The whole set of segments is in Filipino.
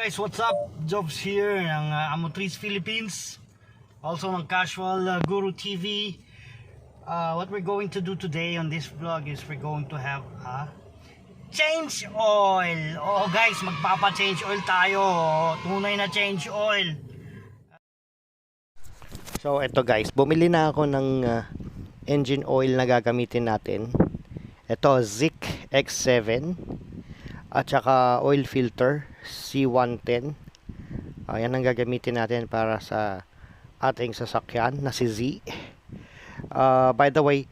guys, what's up? Jobs here ng Amotrice Philippines. Also ng Casual Guru TV. What we're going to do today on this vlog is we're going to have a change oil. Oh guys, magpapa-change oil tayo. Tunay na change oil. So eto guys, bumili na ako ng engine oil na gagamitin natin. Ito, Zik X7 at saka oil filter C110. Yan ang gagamitin natin para sa ating sasakyan na si Z. By the way,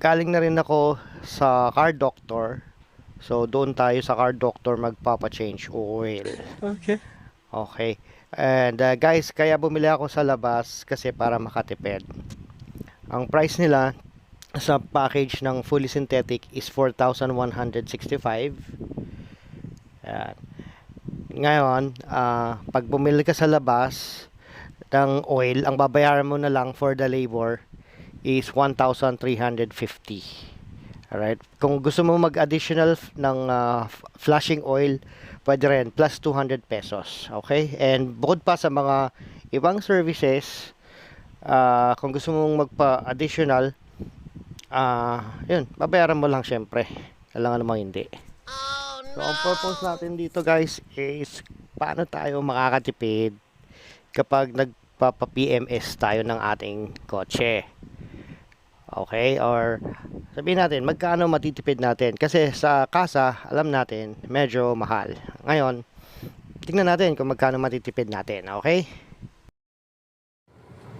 galing na rin ako sa car doctor. So doon tayo sa car doctor magpapa-change oil. Okay. And guys, kaya bumili ako sa labas kasi para makatipid. Ang price nila sa package ng fully synthetic is 4,165. Ngayon, pag bumili ka sa labas ng oil, ang babayaran mo na lang for the labor is 1,350. Alright? Kung gusto mo mag-additional ng flashing oil, pwede rin, plus 200 pesos. Okay? And bukod pa sa mga ibang services, kung gusto mong magpa-additional, yun, babayaran mo lang syempre. Kailangan namang hindi. So, ang purpose natin dito guys is paano tayo makakatipid kapag nagpapa-PMS tayo ng ating kotse. Okay? Or sabihin natin, magkano matitipid natin? Kasi sa kasa, alam natin, medyo mahal. Ngayon, tingnan natin kung magkano matitipid natin. Okay?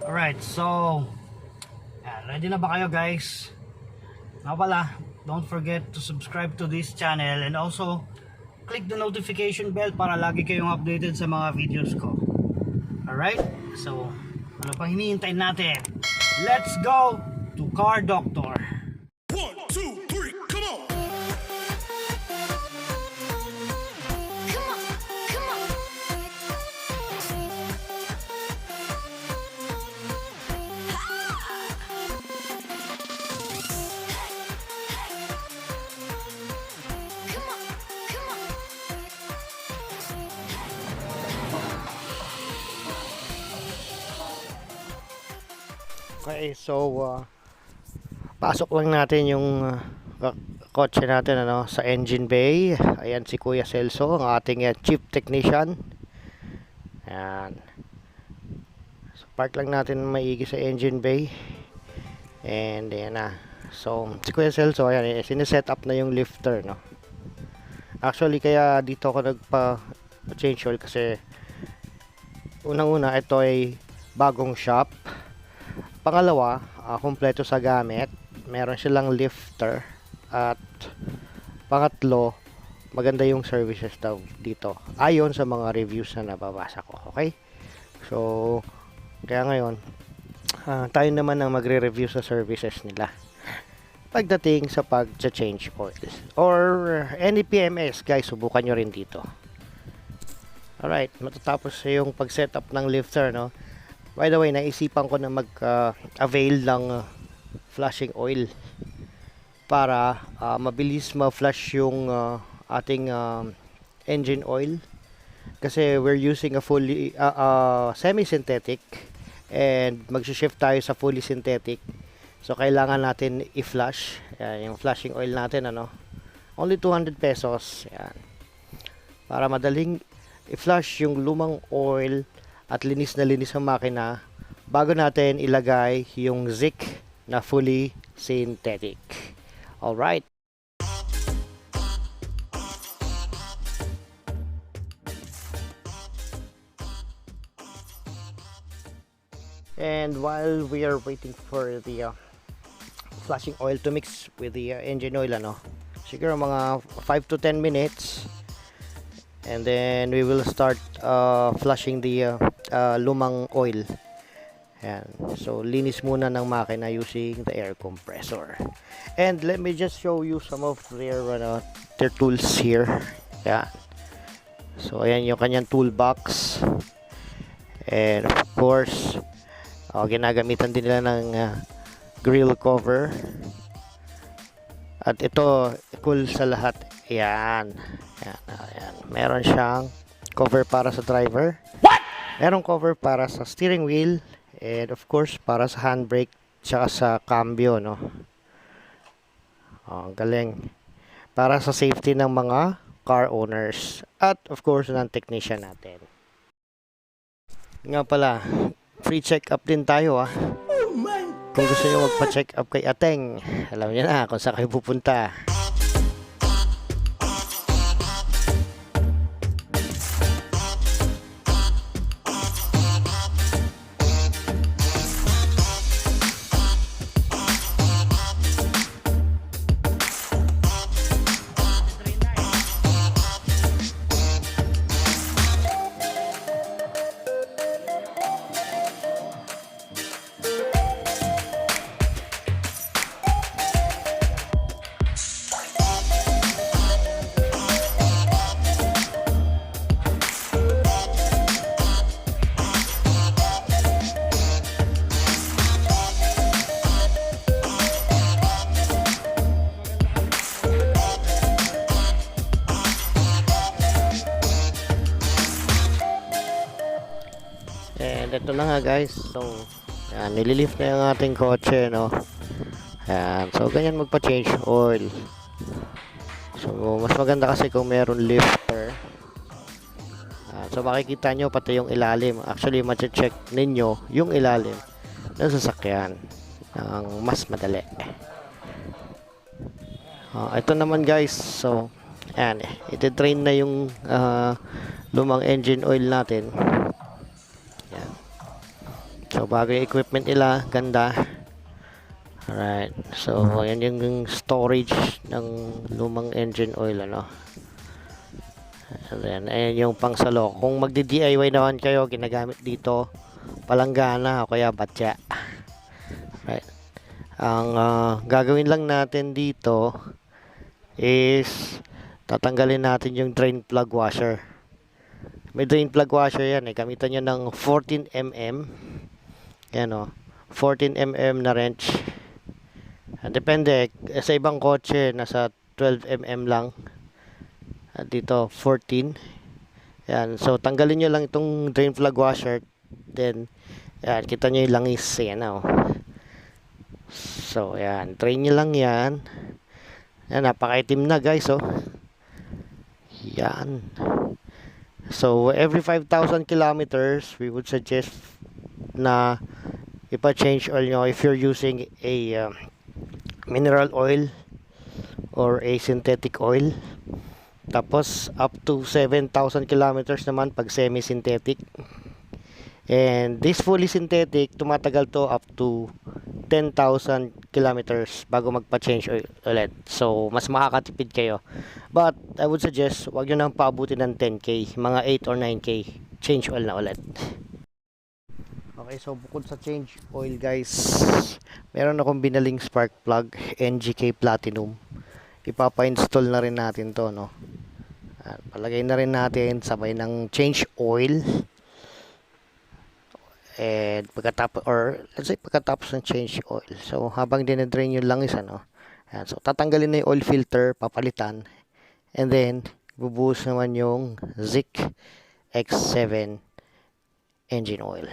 Alright, so ready na ba kayo guys? Nga pala, don't forget to subscribe to this channel and also click the notification bell para lagi kayong updated sa mga videos ko. Alright? So, ano pang hinihintay natin? Let's go to Car Doctor. 1, 2, 3, come on! Okay, so pasok lang natin yung kotse natin sa engine bay. Ayan si Kuya Celso, ang ating chief technician. Ayan. So, park lang natin maigi sa engine bay. And ayan na. So, si Kuya Celso, ayan, sineset up na yung lifter, no. Actually, kaya dito ako nagpa-change oil kasi unang-una, ito ay bagong shop. Pangalawa, kompleto sa gamit. Meron silang lifter. At pangatlo, maganda yung services daw dito. Ayon sa mga reviews na nababasa ko. Okay? So, kaya ngayon, tayo naman ang magre-review sa services nila. Pagdating sa pag-change oil. Or any PMS, guys, subukan nyo rin dito. Alright, matatapos yung pag-setup ng lifter, no? By the way, naisipan ko na mag-avail ng flashing oil para mabilis ma-flush yung ating engine oil. Kasi we're using a fully semi-synthetic and mag-shift tayo sa fully synthetic. So, kailangan natin i-flush. Yung flashing oil natin, only 200 pesos. Yan. Para madaling i-flush yung lumang oil at linis na linis ang makina bago natin ilagay yung Zik na fully synthetic. Alright. And while we are waiting for the flashing oil to mix with the engine oil, siguro mga 5 to 10 minutes, and then we will start flushing the lumang oil. Ayan. So, linis muna ng makina using the air compressor. And let me just show you some of their tools here. Ayan. So, ayan yung kanyang toolbox. And of course, ginagamitan din nila ng grill cover. At ito, cool sa lahat. Ayan. Ayan. Ayan. Meron siyang cover para sa driver. Merong cover para sa steering wheel, and of course para sa handbrake tsaka sa cambio, no. Oh, galing. Para sa safety ng mga car owners at of course ng technician natin. Nga pala, free check-up din tayo Kung gusto nyo magpa-check up kay Ateng, alam niyo na kung saan kayo pupunta. And ito na nga guys, so yan, nililift na yung ating kotse, no. Yan, so ganyan magpa-change oil. So mas maganda kasi kung meron lifter. So makikita nyo pati yung ilalim. Actually ma-check ninyo yung ilalim ng sasakyan ng mas madali. Ito naman guys, so yan, iti-drain na yung lumang engine oil natin. Yan. So bago yung equipment nila, ganda. Alright, so yan yung storage ng lumang engine oil, ano. And then ayan yung pangsalo. Kung magdi-DIY naman kayo, ginagamit dito palanggana o kaya batya. Right. Ang gagawin lang natin dito is tatanggalin natin yung drain plug washer. May drain plug washer yan gamitan nyo ng 14mm. Yan 14mm na wrench. Depende sa ibang kotse nasa 12mm lang. At dito 14. Yan, so tanggalin nyo lang itong drain plug washer. Then yan, kita nyo yung langis. Yan So yan, drain nyo lang yan. Yan, napakaitim na guys Yan. So every 5,000 kilometers we would suggest na ipa-change oil nyo if you're using a mineral oil or a synthetic oil. Tapos up to 7,000 kilometers naman pag semi-synthetic. And this fully synthetic, tumatagal to up to 10,000 kilometers bago magpa-change oil ulit. So mas makakatipid kayo. But I would suggest wag nyo nang paabutin ng 10k, mga 8 or 9k change oil na ulit. Okay, so bukod sa change oil guys, meron akong binaling spark plug NGK Platinum. Ipapa-install na rin natin to, no. At palagay na rin natin sabay ng change oil. And pagkatapos ng change oil, so habang dine-drain yung langis, Ayan, so tatanggalin na yung oil filter, papalitan. And then bubuhos naman yung Zik X7 engine oil.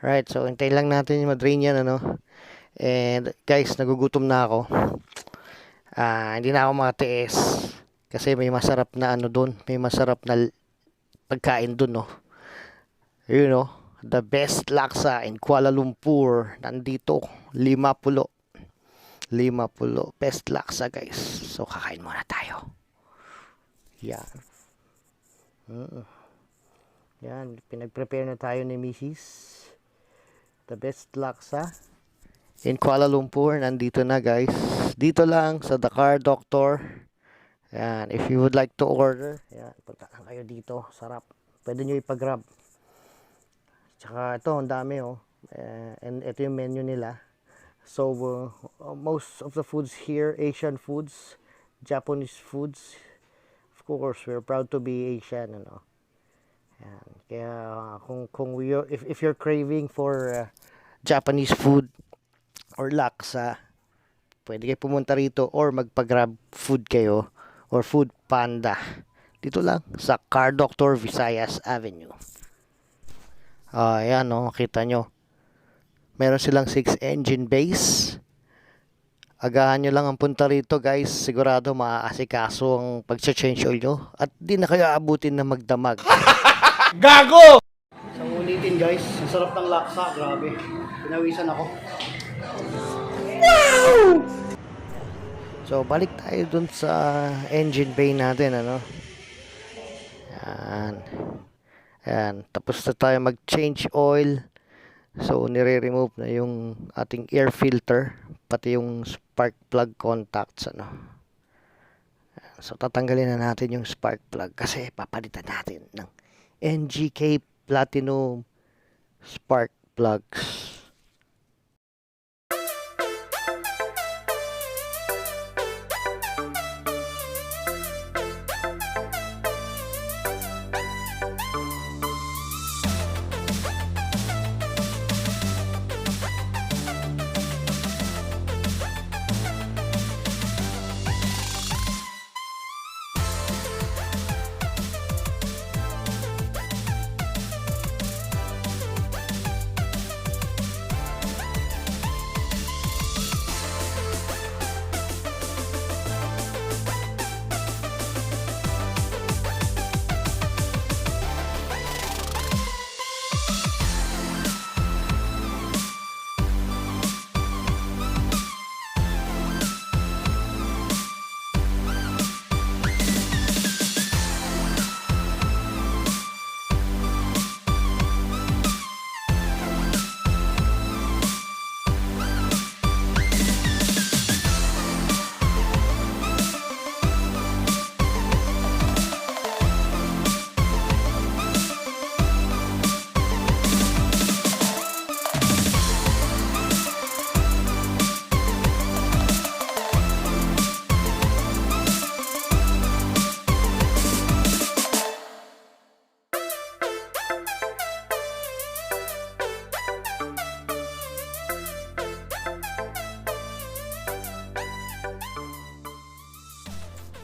Right, so hintayin lang natin yung ma-drain yan, And guys, nagugutom na ako. Hindi na ako makatiis kasi may masarap na doon, may masarap na pagkain doon, the best laksa in Kuala Lumpur nandito, 50 best laksa guys. So kakain muna tayo. Yan. Yan, pinag-prepare na tayo ni Mrs. The best laksa in Kuala Lumpur nandito na guys. Dito lang sa The Car Doctor. Yan, if you would like to order, yan, punta lang kayo dito. Sarap. Pwede nyo ipag-grab. Tsaka ito, ang dami and ito yung menu nila. So, most of the foods here, Asian foods, Japanese foods. Of course, we're proud to be Asian, Yan. Kaya, if you're craving for Japanese food or laksa, pwede kayo pumunta rito or magpa-grab food kayo or food panda. Dito lang sa Car Doctor Visayas Avenue. Ayan, no, makita nyo. Meron silang 6 engine base. Agahan nyo lang ang punta rito, guys. Sigurado maaasikaso ang pag-change oil nyo. At di na kayo aabutin na magdamag. Gago! Isang ulitin guys, ang sarap ng laksa, grabe. Pinawisan ako. So, balik tayo dun sa engine bay natin, ano. Yan. Yan. Tapos na tayo mag-change oil. So, nire-remove na yung ating air filter, pati yung spark plug contacts, ano. So, tatanggalin na natin yung spark plug kasi papalitan natin ng NGK Platinum spark plugs.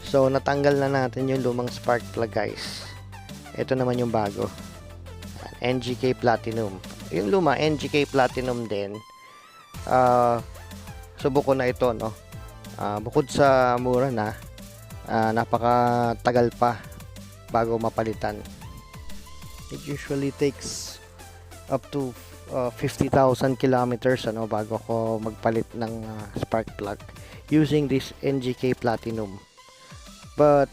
So, natanggal na natin yung lumang spark plug, guys. Ito naman yung bago. NGK Platinum. Yung luma, NGK Platinum din. Subok ko na ito, no? Bukod sa mura na, napakatagal pa bago mapalitan. It usually takes up to 50,000 kilometers, ano, bago ko magpalit ng spark plug using this NGK Platinum. But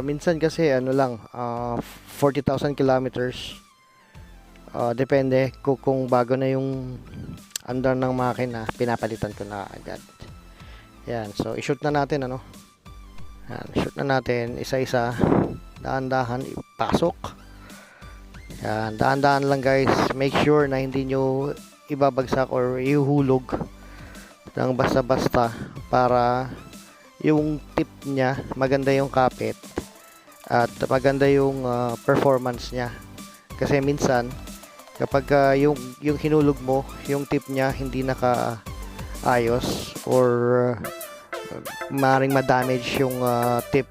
minsan kasi ano lang 40,000 kilometers, depende kung bago na yung andar ng makina, pinapalitan ko na agad. Yan, so i-shoot na natin, ano. Yan, shoot na natin isa-isa, dahan-dahan ipasok. Yan, dahan-dahan lang, guys. Make sure na hindi nyo ibabagsak or ihuhulog ng basta-basta para yung tip niya, maganda yung kapit at maganda yung performance niya. Kasi minsan kapag yung hinulog mo, yung tip niya hindi naka-ayos or maring ma-damage yung tip,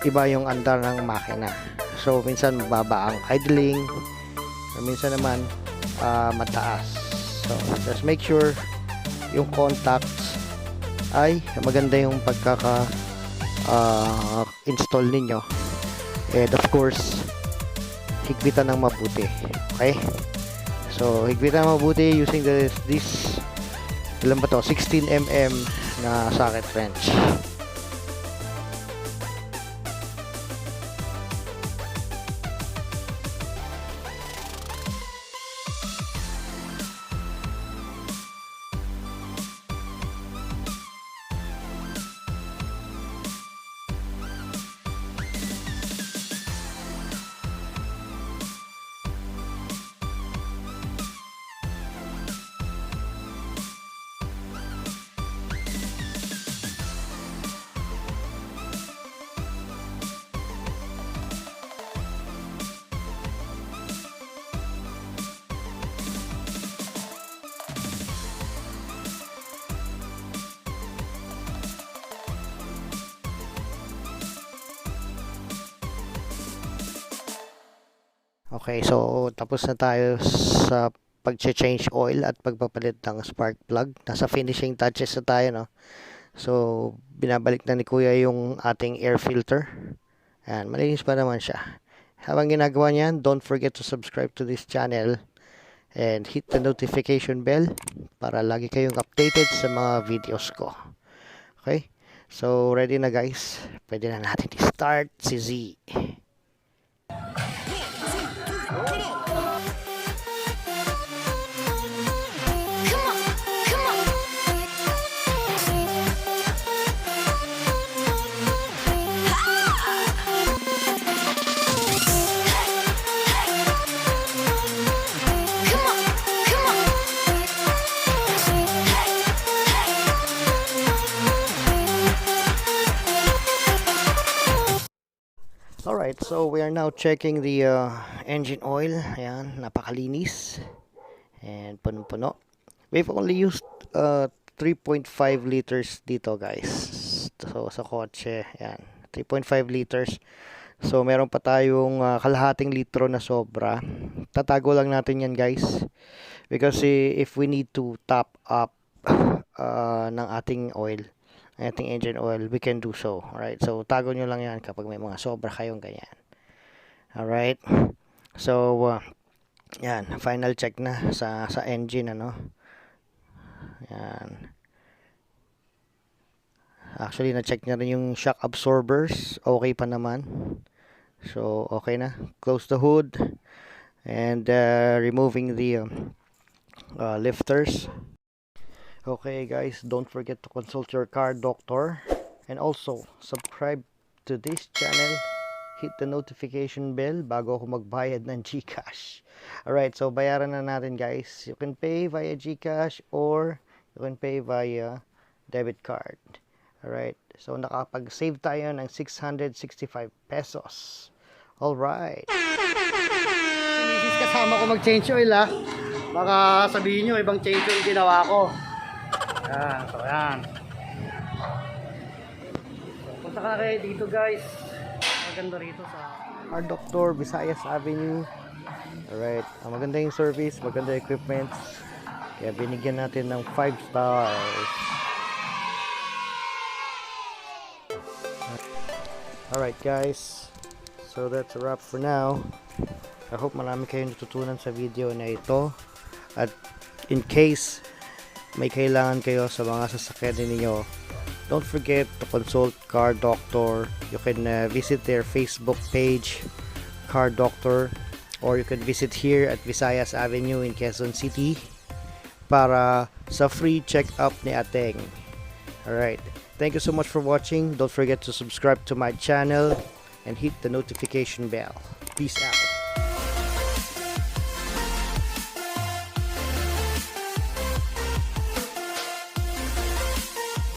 iba yung andar ng makina. So minsan mababa ang idling, minsan naman mataas. So just make sure yung contacts ay maganda yung pagkaka install ninyo, and of course higpitan ng mabuti. Okay, so higpitan ng mabuti using this ilan ba to, 16mm na socket wrench. Okay, so tapos na tayo sa pag-change oil at pagpapalit ng spark plug. Nasa finishing touches na tayo, no? So, binabalik na ni Kuya yung ating air filter. Ayan, malinis pa naman siya. Habang ginagawa niyan, don't forget to subscribe to this channel and hit the notification bell para lagi kayong updated sa mga videos ko. Okay? So, ready na guys. Pwede na natin i-start si Z. Alright, so we are now checking the engine oil. Ayan, napakalinis. And punong-puno. We've only used 3.5 liters dito guys. So sa kotse, ayan, 3.5 liters. So meron pa tayong kalahating litro na sobra. Tatago lang natin yan guys. Because if we need to top up ng ating oil, ating engine oil, we can do so. Alright, so tago nyo lang yan kapag may mga sobra kayong ganyan. Alright, so yan, final check na sa engine, ano. Yan. Actually, na-check na rin yung shock absorbers. Okay pa naman. So, okay na. Close the hood. And removing the lifters. Okay guys, don't forget to consult your car doctor. And also, subscribe to this channel. Hit the notification bell bago ako magbayad ng GCash. Alright, so bayaran na natin guys. You can pay via GCash or you can pay via debit card. Alright, so nakapag-save tayo ng 665 pesos. Alright. Misis kasama ko mag-change oil ha. Baka sabihin nyo ibang change oil ginawa ko. Yan, so yan. So, punta ka na kayo dito guys. Maganda rito sa Car Doctor, Visayas Avenue. Alright, maganda yung service, maganda yung equipment. Kaya binigyan natin ng 5 stars. Alright guys, so that's a wrap for now. I hope marami kayong natutunan sa video na ito. At in case may kailangan kayo sa mga sasakyan ninyo, don't forget to consult Car Doctor. You can visit their Facebook page, Car Doctor, or you can visit here at Visayas Avenue in Quezon City para sa free check-up ni Ateng. Alright, thank you so much for watching. Don't forget to subscribe to my channel and hit the notification bell. Peace out.